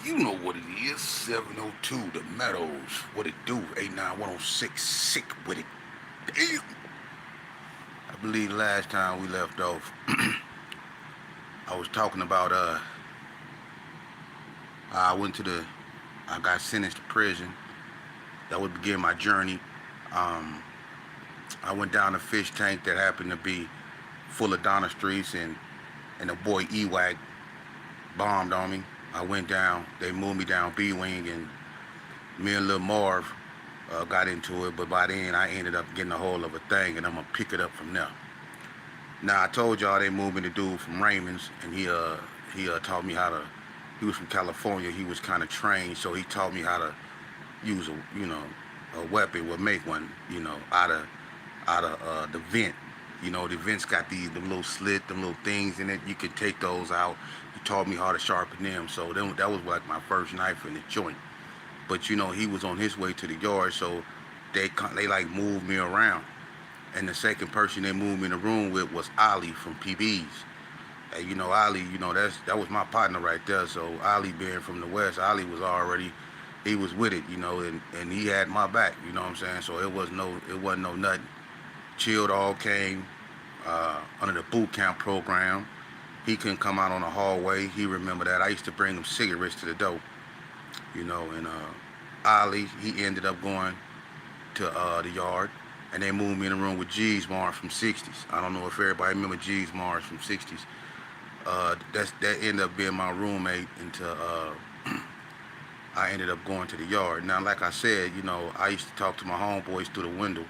You know what it is. 702 The Meadows. What it do? 89106. Sick with it. Damn. I believe last time we left off, I was talking about I went to the I got sentenced to prison. That would begin my journey. Um, I went down a fish tank that happened to be full of Donna Streets, and the boy Ewag bombed on me. I went down. They moved me down B wing, and me and Lil Marv got into it. But by then, I ended up getting a hold of a thing, and I'm gonna pick it up from there. Now I told y'all they moved me to dude from Raymond's, and he taught me how to. He was from California. He was kind of trained, so he taught me how to use a weapon. Would make one out of the vent. The vents got them little slit, them little things in it. You could take those out. He taught me how to sharpen them. So then that was like my first knife in the joint. But he was on his way to the yard, so they like moved me around. And the second person they moved me in the room with was Ali from PB's. And Ali, that was my partner right there. So Ali being from the West, Ali was already he was with it, and he had my back, you know what I'm saying? So it wasn't no nothing. Chilled all came under the boot camp program. He couldn't come out on the hallway. He remembered that. I used to bring him cigarettes to the door, and Ali, he ended up going to the yard, and they moved me in the room with G's Mars from 60s. I don't know if everybody remember G's Mars from 60s. That ended up being my roommate until I ended up going to the yard. Now, like I said, I used to talk to my homeboys through the window.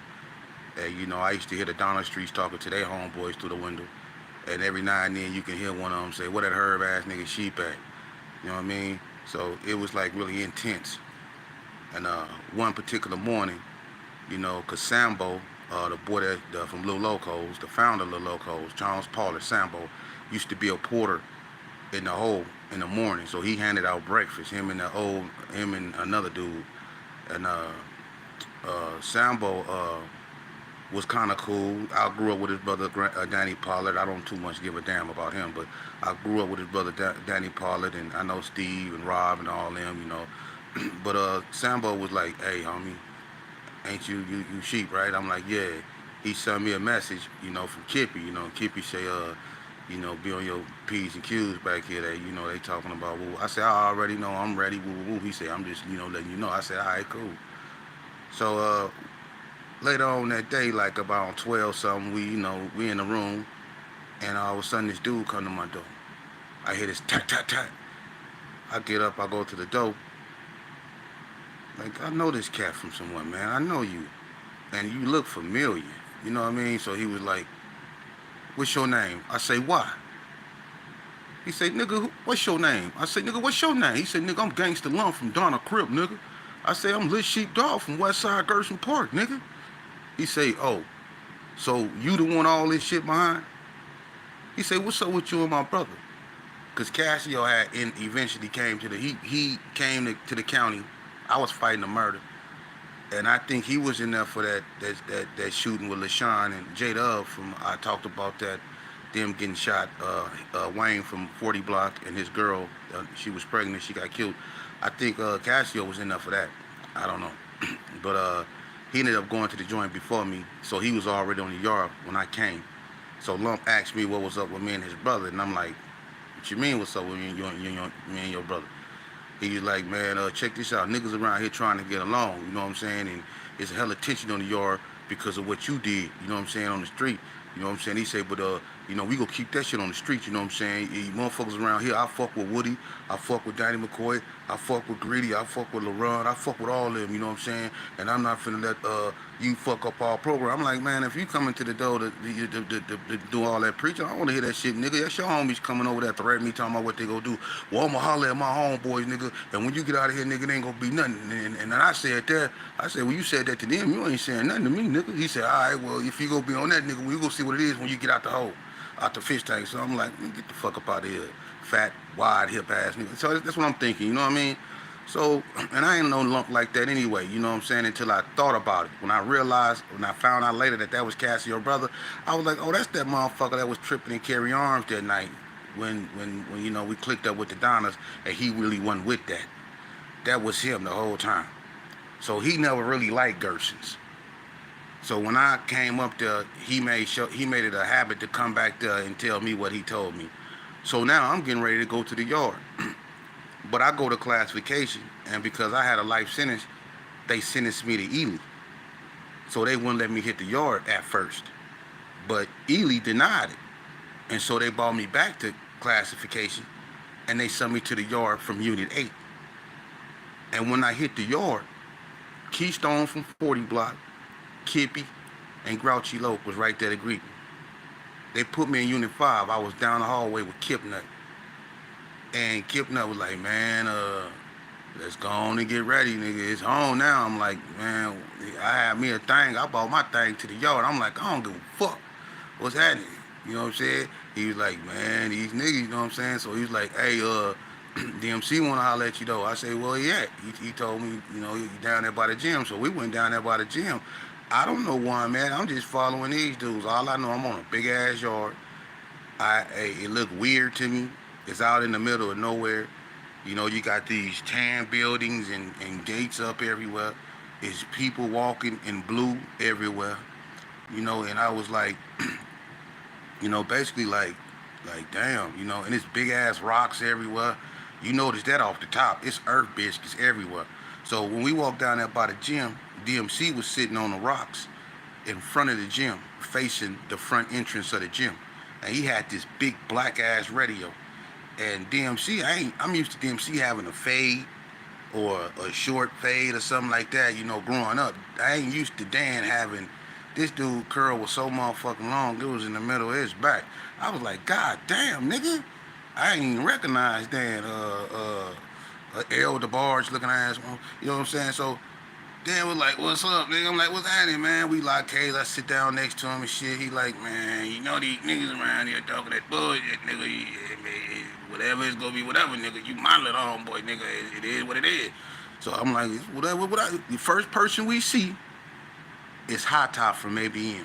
And, I used to hear the Donner Streets talking to their homeboys through the window. And every now and then you can hear one of them say, "What that herb ass nigga sheep at?" You know what I mean? So it was like really intense. And one particular morning, cause Sambo, the boy from Lil Locos, the founder of Lil Locos, Charles Pollard Sambo, used to be a porter in the hole in the morning. So he handed out breakfast. Him and another dude, and Sambo was kind of cool. I grew up with his brother Danny Pollard. I don't too much give a damn about him, but I grew up with his brother Danny Pollard, and I know Steve and Rob and all them, But Sambo was like, "Hey, homie, ain't you sheep, right?" I'm like, "Yeah." He sent me a message, from Kippy. Kippy say, be on your P's and Q's back here. They talking about. Woo. I said, "I already know. I'm ready." Woo, woo, woo. He said, "I'm just, letting you know." I said, "All right, cool." So later on that day, like about 12 something, we in the room, and all of a sudden this dude come to my door. I hear this tat tat tat. I get up, I go to the door. Like, I know this cat from somewhere, man. I know you, and you look familiar. You know what I mean? So he was like, "What's your name?" I say, "Why?" He say, "Nigga, what's your name?" I say, "Nigga, what's your name?" He said, "Nigga, I'm Gangsta Lump from Donna Crip, nigga." I say, "I'm Lit Sheep Dog from Westside Gerson Park, nigga." He say, "Oh, so you the one all this shit behind?" He say, "What's up with you and my brother?" Cause Cassio eventually came to he came to the county. I was fighting a murder, and I think he was in there for that shooting with LaShawn and J Dub from. I talked about that, them getting shot. Wayne from 40 Block and his girl, she was pregnant. She got killed. I think Cassio was in there for that. I don't know, but he ended up going to the joint before me, so he was already on the yard when I came. So Lump asked me what was up with me and his brother, and I'm like, "What you mean what's up with me and your brother?" He was like, "Man, check this out. Niggas around here trying to get along, you know what I'm saying? And it's a hell of tension on the yard because of what you did, you know what I'm saying, on the street. You know what I'm saying?" He said, "But we gonna keep that shit on the street, you know what I'm saying? You motherfuckers around here, I fuck with Woody, I fuck with Danny McCoy, I fuck with Greedy, I fuck with LaRon, I fuck with all of them, you know what I'm saying? And I'm not finna let you fuck up our program." I'm like, "Man, if you coming to the door to do all that preaching, I don't wanna hear that shit, nigga. That's your homies coming over there threatening me, talking about what they gonna do. Well, I'ma holler at my homeboys, nigga, and when you get out of here, nigga, it ain't gonna be nothing." And then I said that, "Well, you said that to them, you ain't saying nothing to me, nigga." He said, "All right, well, if you gonna be on that, nigga, we gonna see what it is when you get out the hole, out the fish tank." So I'm like, "Get the fuck up out of here, fat, wide, hip ass nigga." So that's what I'm thinking, you know what I mean? So, and I ain't no lump like that anyway, you know what I'm saying, until I thought about it. When I found out later that was Cassio brother, I was like, "Oh, that's that motherfucker that was tripping and carry arms that night when you know we clicked up with the Donnas, and he really wasn't with that. That was him the whole time. So he never really liked Gersons. So when I came up there, he made it a habit to come back there and tell me what he told me. So now I'm getting ready to go to the yard, but I go to classification, and because I had a life sentence, they sentenced me to Ely. So they wouldn't let me hit the yard at first, but Ely denied it, and so they brought me back to classification, and they sent me to the yard from Unit 8. And when I hit the yard, Keystone from 40 Block, Kippy, and Grouchy Loke was right there to greet me. They put me in Unit 5. I was down the hallway with Kip Nut. And Kip Nut was like, man, let's go on and get ready, nigga. It's on now. I'm like, man, I had me a thing. I bought my thing to the yard. I'm like, I don't give a fuck. What's happening? You know what I'm saying? He was like, man, these niggas, you know what I'm saying? So he was like, hey, DMC want to holler at you though. I say, well, yeah. He told me, you know, you down there by the gym. So we went down there by the gym. I don't know why, man. I'm just following these dudes. All I know, I'm on a big ass yard. It looked weird to me. It's out in the middle of nowhere. You know, you got these tan buildings and gates up everywhere. It's people walking in blue everywhere. You know, and I was like, you know, basically like damn, you know, and it's big ass rocks everywhere. You notice that off the top. It's earth biscuits everywhere. So when we walked down there by the gym, DMC was sitting on the rocks in front of the gym, facing the front entrance of the gym. And he had this big black ass radio. And DMC, I'm used to DMC having a fade or a short fade or something like that, you know, growing up. I ain't used to Dan having this dude curl was so motherfucking long, it was in the middle of his back. I was like, God damn, nigga. I ain't even recognize Dan, L DeBarge looking ass, you know what I'm saying? So Dan was like, what's up, nigga? I'm like, what's happening, man? We like K's. I sit down next to him and shit. He like, man, you know these niggas around here talking that bullshit, nigga. Whatever it's gonna be, whatever, nigga. You my little homeboy, nigga. It is what it is. So I'm like, whatever. The first person we see is Hot Top from ABM.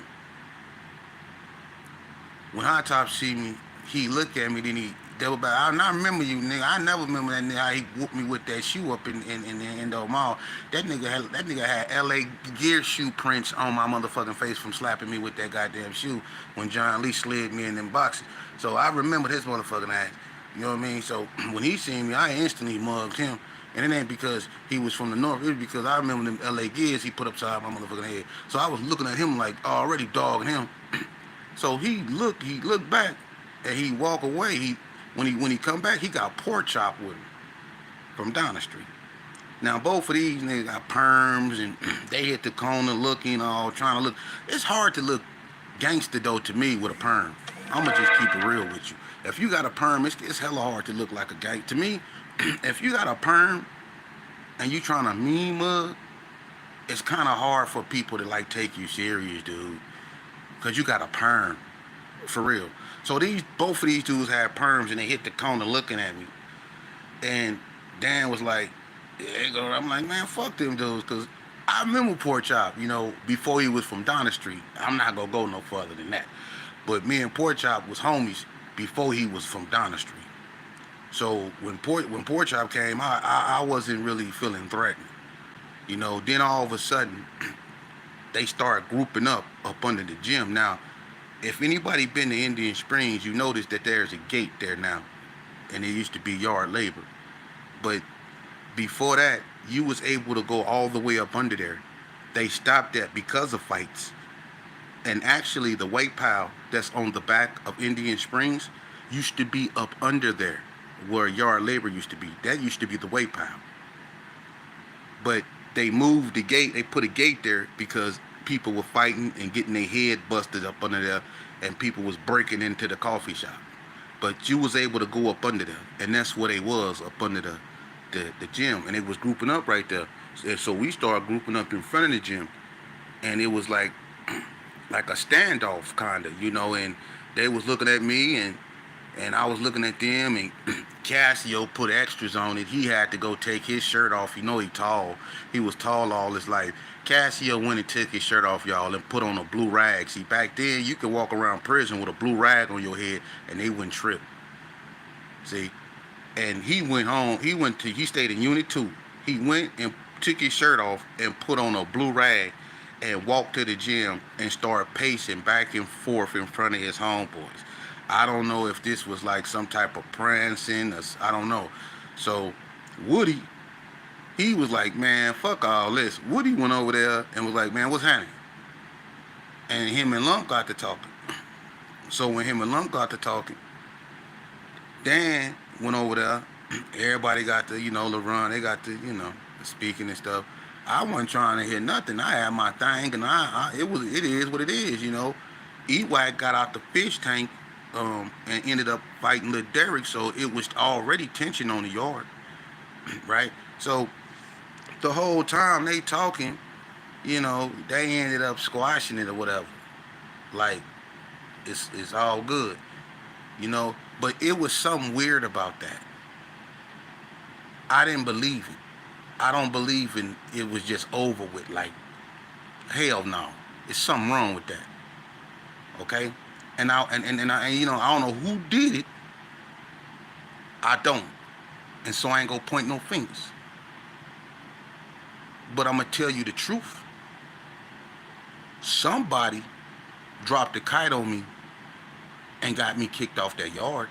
When Hot Top see me, he look at me, then he double back. I remember you, nigga. I never remember that nigga how he whooped me with that shoe up in the Endo Mall. That nigga had LA Gear shoe prints on my motherfucking face from slapping me with that goddamn shoe when John Lee slid me in them boxes. So I remember his motherfucking ass. You know what I mean? So when he seen me, I instantly mugged him. And it ain't because he was from the north. It was because I remember them LA Gears he put upside my motherfucking head. So I was looking at him like already dogging him. So he looked back, and he walk away. When he come back, he got pork chop with him from Donna Street. Now both of these niggas got perms, and they hit the corner looking all trying to look. It's hard to look gangster though to me with a perm. I'ma just keep it real with you. If you got a perm, it's hella hard to look like a gang. To me, if you got a perm and you trying to mean mug, it's kind of hard for people to like take you serious, dude. Cause you got a perm, for real. So both of these dudes had perms and they hit the corner looking at me. And Dan was like, yeah, I'm like, man, fuck them dudes, cause I remember Pork Chop, you know, before he was from Donna Street. I'm not gonna go no further than that. But me and Pork Chop was homies before he was from Donna Street. So when Pork Chop came, I wasn't really feeling threatened. You know, then all of a sudden, they started grouping up under the gym. Now, if anybody been to Indian Springs, you notice that there's a gate there now. And it used to be yard labor. But before that, you was able to go all the way up under there. They stopped that because of fights. And actually, the white pile that's on the back of Indian Springs used to be up under there, where yard labor used to be. That used to be the white pile. But they moved the gate. They put a gate there because people were fighting and getting their head busted up under there, and people was breaking into the coffee shop. But you was able to go up under there, and that's where they was, up under the gym, and it was grouping up right there. So we started grouping up in front of the gym, and it was like a standoff kind of, you know, and they was looking at me, and I was looking at them, and Cassio put extras on it. He had to go take his shirt off. You know he tall. He was tall all his life. Cassio went and took his shirt off, y'all, and put on a blue rag. See, back then, you could walk around prison with a blue rag on your head, and they wouldn't trip. See, and he went home. He stayed in Unit 2. He went and took his shirt off and put on a blue rag and walked to the gym and started pacing back and forth in front of his homeboys. I don't know if this was like some type of prancing, or I don't know. So Woody, he was like, man, fuck all this. Woody went over there and was like, man, what's happening? And him and Lump got to talking. So when him and Lump got to talking, Dan went over there. Everybody got to, LeBron, they got to, speaking and stuff. I wasn't trying to hear nothing. I had my thing, and it is what it is. Ewag got out the fish tank, and ended up fighting Lil Derek, so it was already tension on the yard, right? So the whole time they talking, they ended up squashing it or whatever. Like it's all good. But it was something weird about that. I didn't believe it. I don't believe in it was just over with. Like, hell no. There's something wrong with that. Okay? I don't know who did it. I don't. And so I ain't gonna point no fingers. But I'm gonna tell you the truth. Somebody dropped a kite on me and got me kicked off that yard.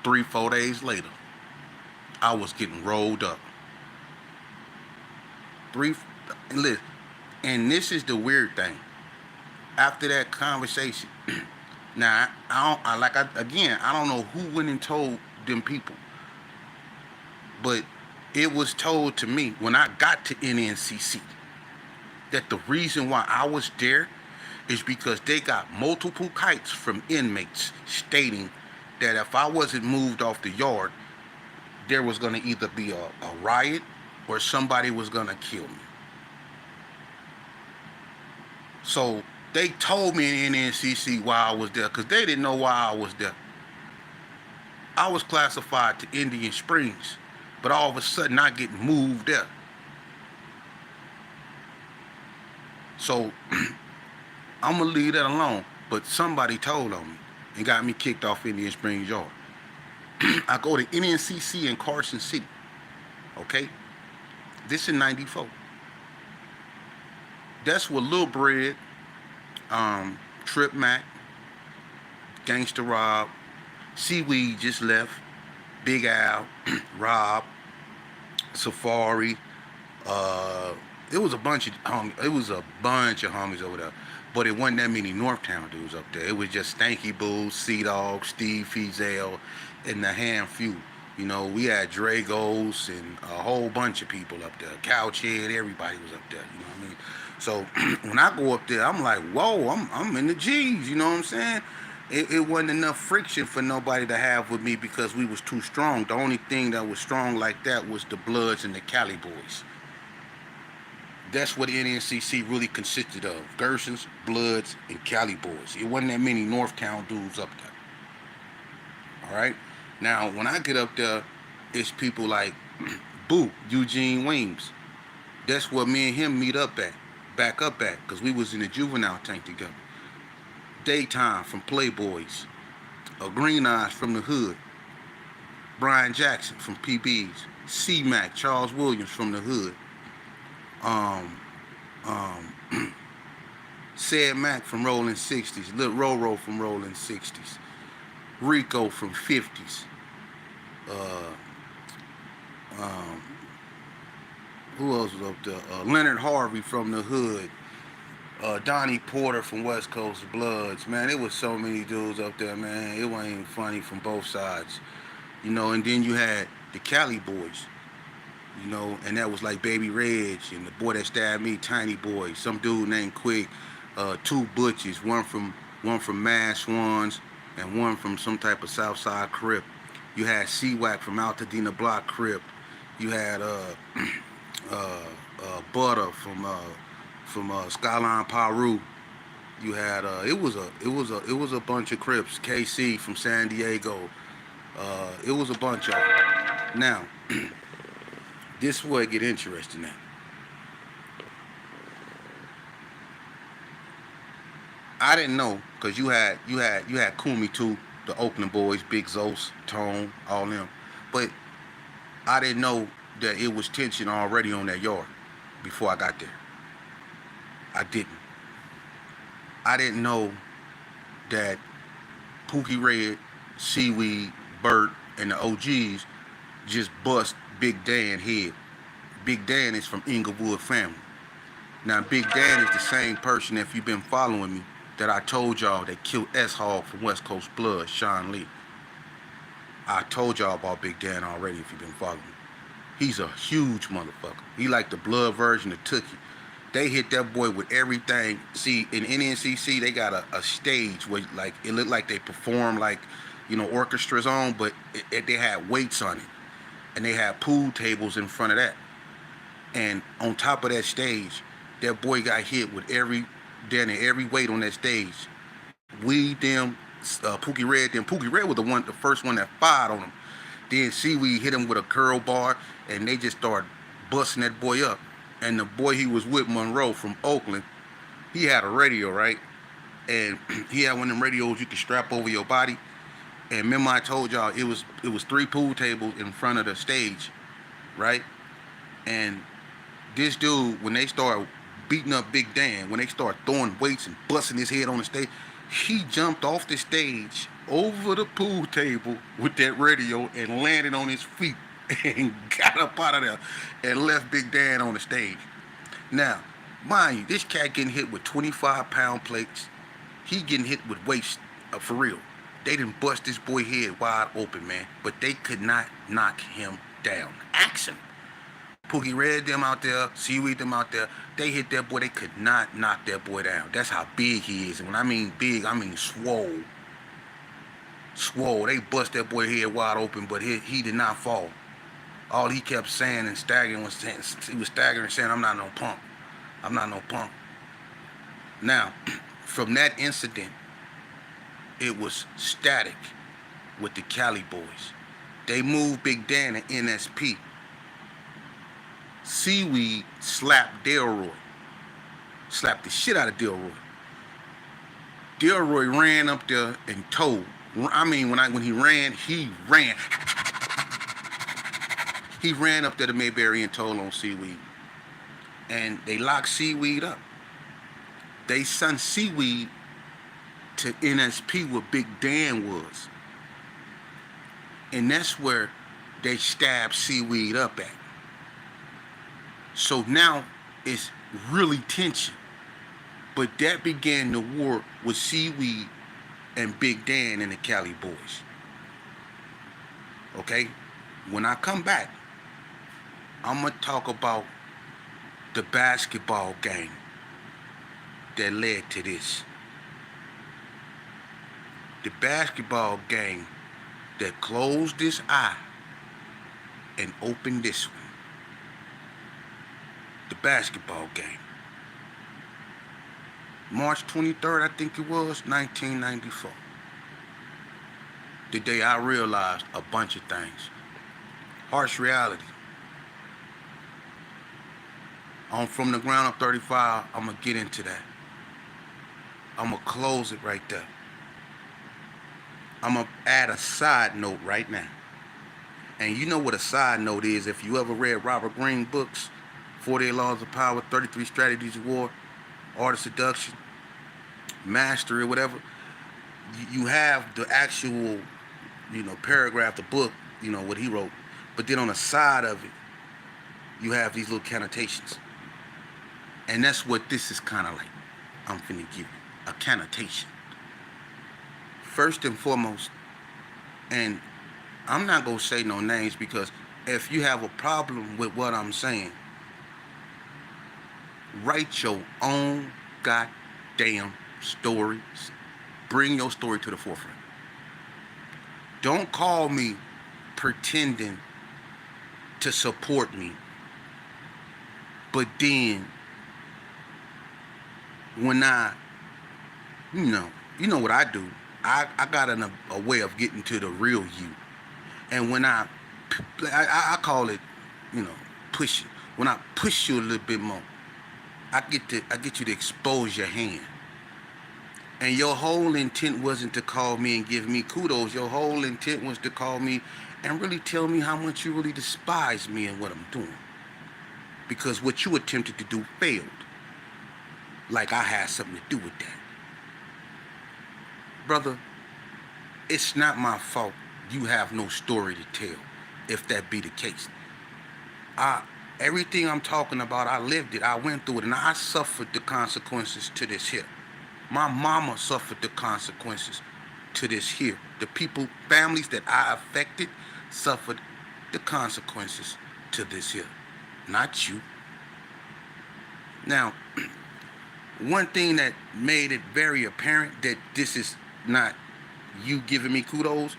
3-4 days later, I was getting rolled up. Listen, and this is the weird thing. After that conversation, now I don't know who went and told them people, but it was told to me when I got to NNCC that the reason why I was there is because they got multiple kites from inmates stating that if I wasn't moved off the yard, there was going to either be a riot or somebody was going to kill me. So they told me in NNCC why I was there, because they didn't know why I was there. I was classified to Indian Springs, but all of a sudden I get moved there. So I'm going to leave that alone, but somebody told on me and got me kicked off Indian Springs Yard. I go to NNCC in Carson City, okay? This in 94. That's where Lil Bread, Trip Mac, Gangsta Rob, Seaweed just left, Big Al, Rob, Safari. It was a bunch of homies over there, but it wasn't that many Northtown dudes up there. It was just Stanky Boo, Sea-Dog, Steve Fizel, and the hand-few. We had Dragos and a whole bunch of people up there. Couchhead, everybody was up there. You know what I mean? So when I go up there, I'm like, whoa, I'm in the G's. You know what I'm saying? It wasn't enough friction for nobody to have with me because we was too strong. The only thing that was strong like that was the Bloods and the Cali Boys. That's what the NNCC really consisted of. Gersons, Bloods, and Cali Boys. It wasn't that many Northtown dudes up there. All right? Now, when I get up there, it's people like Boo, Eugene Weems. That's where me and him back up at, because we was in the juvenile tank together. Daytime from Playboys. Green Eyes from the Hood. Brian Jackson from PBs. C-Mac, Charles Williams from the Hood. Said Mac from Rolling 60s. Lil Roro from Rolling 60s. Rico from 50s. Who else was up there? Leonard Harvey from the Hood. Donnie Porter from West Coast Bloods. Man, it was so many dudes up there, man. It wasn't even funny from both sides. And then you had the Cali Boys. And that was like Baby Reg and the boy that stabbed me, Tiny Boy. Some dude named Quick. Two Butches, one from Mad Swans and one from some type of Southside Crip. You had C-Wack from Altadena Block Crip. You had Butter from Skyline Peru. You had it was a bunch of Crips. KC from San Diego. It was a bunch of them. Now, this is where it get interesting now. I didn't know, because you had Kumi too. the Oakland boys, Big Zos, Tone, all them. But I didn't know that it was tension already on that yard before I got there. I didn't. I didn't know that Pookie Red, Seaweed, Bert, and the OGs just bust Big Dan head. Big Dan is from Inglewood family. Now, Big Dan is the same person, if you've been following me, that I told y'all that killed S-Hog from West Coast Blood, Sean Lee. I told y'all about Big Dan already if you've been following me. He's a huge motherfucker. He like the blood version of Tookie. They hit that boy with everything. See, in NNCC, they got a stage where like it looked like they perform like, orchestras on, but they had weights on it. And they had pool tables in front of that. And on top of that stage, that boy got hit with every weight on that stage. Weed them, Pookie Red, then Pookie Red was the first one that fired on him. Then Seaweed hit him with a curl bar, and they just started busting that boy up. And the boy he was with, Monroe from Oakland, he had a radio, right? And he had one of them radios you could strap over your body. And remember I told y'all it was 3 pool tables in front of the stage, right? And this dude, when they started beating up Big Dan, when they started throwing weights and busting his head on the stage, he jumped off the stage over the pool table with that radio and landed on his feet and got up out of there and left Big Dan on the stage. Now, mind you, this cat getting hit with 25-pound plates. He getting hit with weights for real. They didn't bust this boy head wide open, man. But they could not knock him down. Action. Pookie Red them out there, Seaweed them out there. They hit that boy. They could not knock that boy down. That's how big he is. And when I mean big, I mean swole. Swole. They bust that boy head wide open, but he did not fall. All he kept saying and staggering was saying, I'm not no punk. I'm not no punk. Now, from that incident, it was static with the Cali boys. They moved Big Dan to NSP. Seaweed slapped Delroy. Slapped the shit out of Delroy. Delroy ran up there and told. I mean, when he ran. He ran up there to Mayberry and told on Seaweed. And they locked Seaweed up. They sent Seaweed to NSP where Big Dan was. And that's where they stabbed Seaweed up at. So now it's really tension. But that began the war with Seaweed and Big Dan and the Cali boys. Okay? When I come back, I'm going to talk about the basketball game that led to this. The basketball game that closed this eye and opened this one. The basketball game. March 23rd, I think it was, 1994. The day I realized a bunch of things. Harsh reality. On From the Ground Up 35, I'm going to get into that. I'm going to close it right there. I'm going to add a side note right now. And you know what a side note is if you ever read Robert Greene books, 48 Laws of Power, 33 Strategies of War, Art of Seduction, Mastery, or whatever. You have the actual, paragraph, the book, what he wrote. But then on the side of it, you have these little connotations. And that's what this is kind of like. I'm finna give you a connotation. First and foremost, and I'm not going to say no names because if you have a problem with what I'm saying, write your own goddamn story. Bring your story to the forefront. Don't call me pretending to support me. But then, when you know what I do. I got a way of getting to the real you. And when I call it, push it. When I push you a little bit more, I get you to expose your hand. And your whole intent wasn't to call me and give me kudos. Your whole intent was to call me and really tell me how much you really despise me and what I'm doing. Because what you attempted to do failed. Like I had something to do with that. Brother, it's not my fault you have no story to tell, if that be the case. I Everything I'm talking about, I lived it, I went through it, and I suffered the consequences to this here. My mama suffered the consequences to this here. The people, families that I affected suffered the consequences to this here. Not you. Now, one thing that made it very apparent that this is not you giving me kudos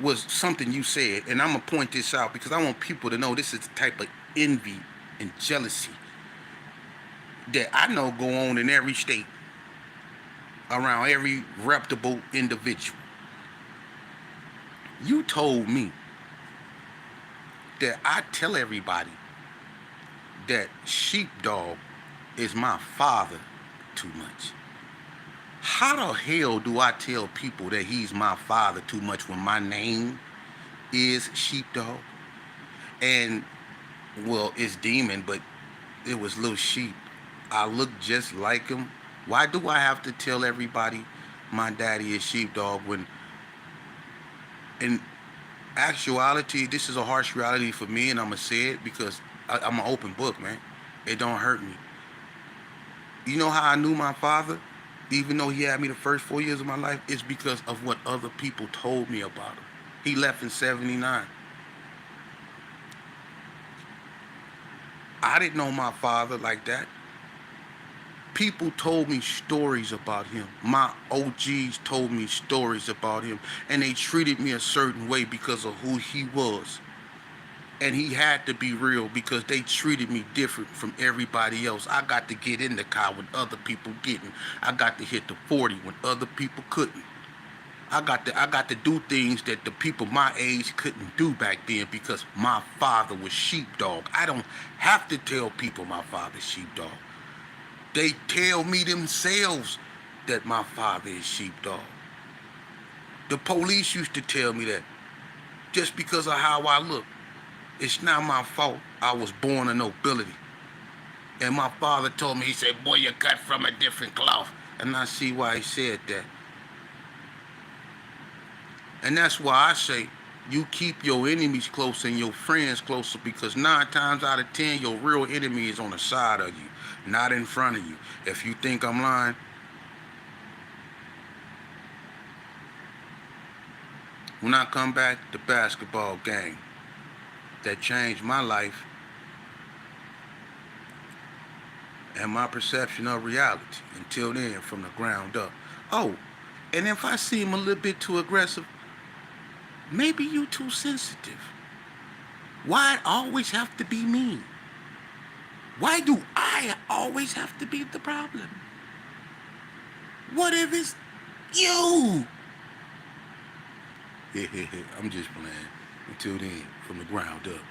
was something you said, and I'm gonna point this out because I want people to know this is the type of envy and jealousy that I know go on in every state around every reputable individual. You told me that I tell everybody that Sheepdog is my father too much. How the hell do I tell people that he's my father too much when my name is Sheepdog? And, well, it's Demon, but it was Little Sheep. I look just like him. Why do I have to tell everybody my daddy is Sheepdog when, in actuality, this is a harsh reality for me, and I'm going to say it because I'm an open book, man. It don't hurt me. You know how I knew my father? Even though he had me the first 4 years of my life, it's because of what other people told me about him. He left in 79. I didn't know my father like that. People told me stories about him. My OGs told me stories about him. And they treated me a certain way because of who he was. And he had to be real because they treated me different from everybody else. I got to get in the car when other people didn't. I got to hit the 40 when other people couldn't. I got to do things that the people my age couldn't do back then because my father was Sheepdog. I don't have to tell people my father's Sheepdog. They tell me themselves that my father is Sheepdog. The police used to tell me that just because of how I look. It's not my fault I was born in nobility. And my father told me, he said, boy, you're cut from a different cloth. And I see why he said that. And that's why I say you keep your enemies close and your friends closer because 9 times out of 10, your real enemy is on the side of you, not in front of you. If you think I'm lying, when I come back, the basketball game that changed my life and my perception of reality until then from the ground up. Oh, and if I seem a little bit too aggressive, maybe you too sensitive. Why it always have to be me? Why do I always have to be the problem? What if it's you? I'm just playing. Until then, from the ground up.